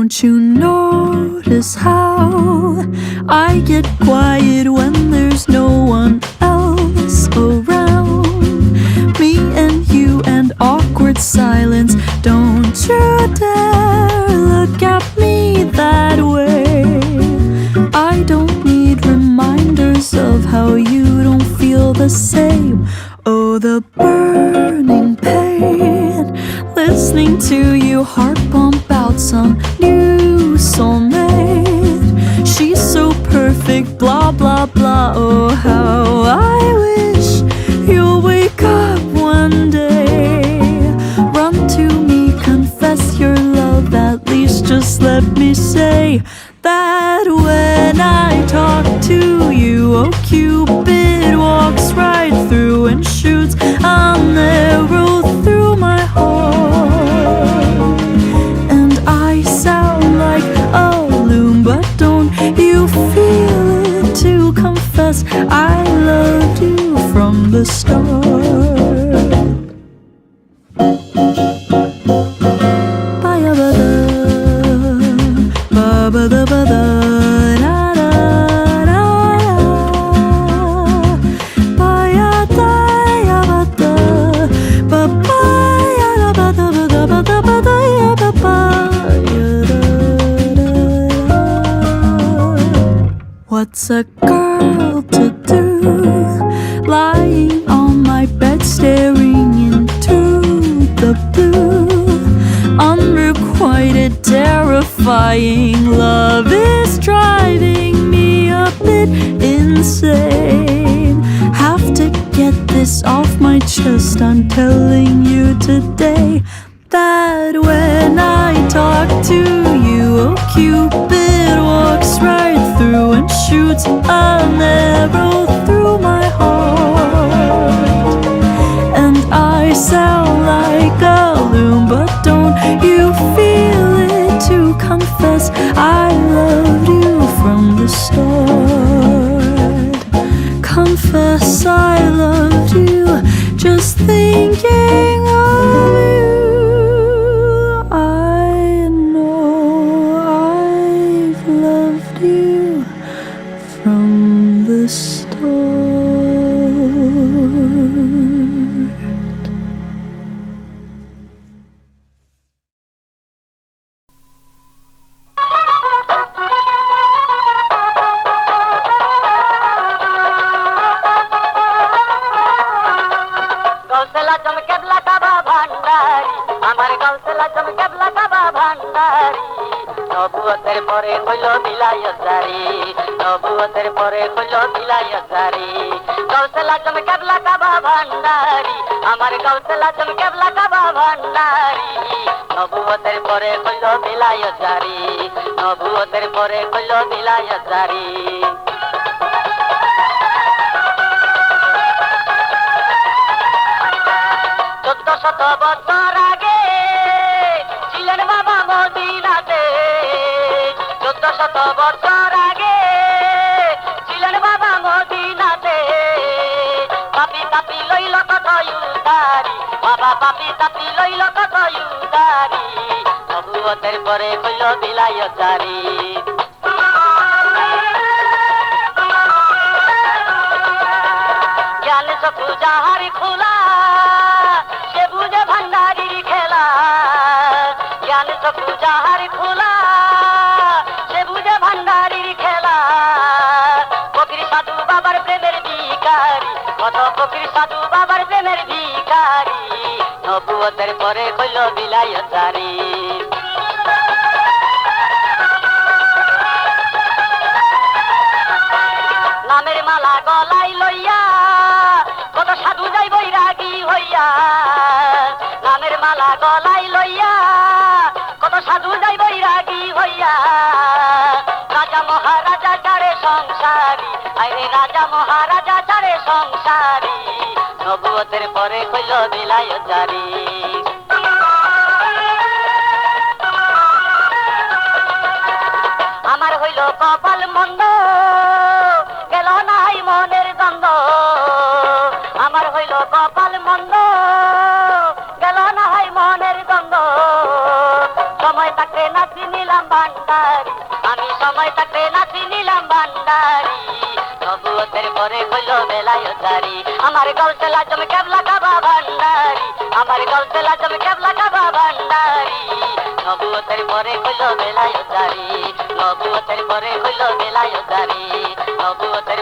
Don't you notice how I get quiet when there's no one else around? Me and you and awkward silence. Don't you dare look at me that way. I don't need reminders of how you don't feel the same. Oh, the burning pain, listening to you heart pump out some new soulmate. She's so perfect, blah blah blah. Oh, how I wish you'll wake up one day. Run to me, confess your love. At least just let me say that when I talk to you, oh, Cupid walks right through and shoots an arrow through my heart. And I sound like a loon, but don't you feel it to confess I loved you from the start. What's a girl to do, lying on my bed staring into the blue? Unrequited, terrifying love is driving me a bit insane. Have to get this off my chest. I'm telling you today that when I talk to you, oh, Cupid walks right through and shoots an arrow through my heart. And I sound like a loon, but don't you feel it to confess I loved you from the start? Confess I loved you, just thinking of you. I know I've loved you from the start. Gausala chamkebla kaba bhandari, amar gausala chamkebla kaba bhandari. Nobuater pore kholo bilayazari, nobuater pore kholo bilayazari. Gausala chamkebla kaba bhandari, amar gausala chamkebla kaba bhandari. Nobuater pore kholo bilayazari, nobuater pore kholo bilayazari. শত বছর আগে ছিলেন বাবা মদিনাতে, 1400 বছর আগে ছিলেন বাবা মদিনাতে। পাপি তাপি লইল কত ইউদারি, বাবা পাপি তাপি লইল কত ইউদারি। নবুয়তের পরে কইল বিলায়তারি। জ্ঞান চক্ষু যাহার খোলা, সে বুঝে ভান্ডারির খেলা। জ্ঞান চক্ষু যাহার খোলা, সে বুঝে ভান্ডারির খেলা। ফকির সাধু বাবার প্রেমের ভিখারি, কত ফকির সাধু বাবার প্রেমের ভিখারি। নবুয়তের পরে কইল বিলায়তারি। নামের মালা গলায় লইয়া কত সাধু যাই বৈরাগী হইয়া। নামের মালা গলায় লইয়া কত সাধু যাই বৈরাগী হইয়া। রাজা মহারাজা চারে সংসারী, আরে রাজা মহারাজা চারে সংসারী। নবুয়তের পরে কইল বিলায়তারি। আমার হইল কপাল মন্দ, গেল নাই মনের দ্বন্দ্ব। আমার হইল কপাল মন্দ, গেল না হয় মনের দ্বন্দ্ব। সময় তাকে নাচি নিলাম ভান্ডারি আমি সময় থাকতে নাচি নিলাম ভান্ডারি নবুয়তের পরে হইল বেলায়তারি আমার গলতে লাজম কেবলা কাবা ভান্ডারি আমার গলতে লাজম কেবলা কাবা ভান্ডারি নবুয়তের পরে হইল বেলায়তারি নবুয়তের পরে হইল বেলায়তারি নবুয়তের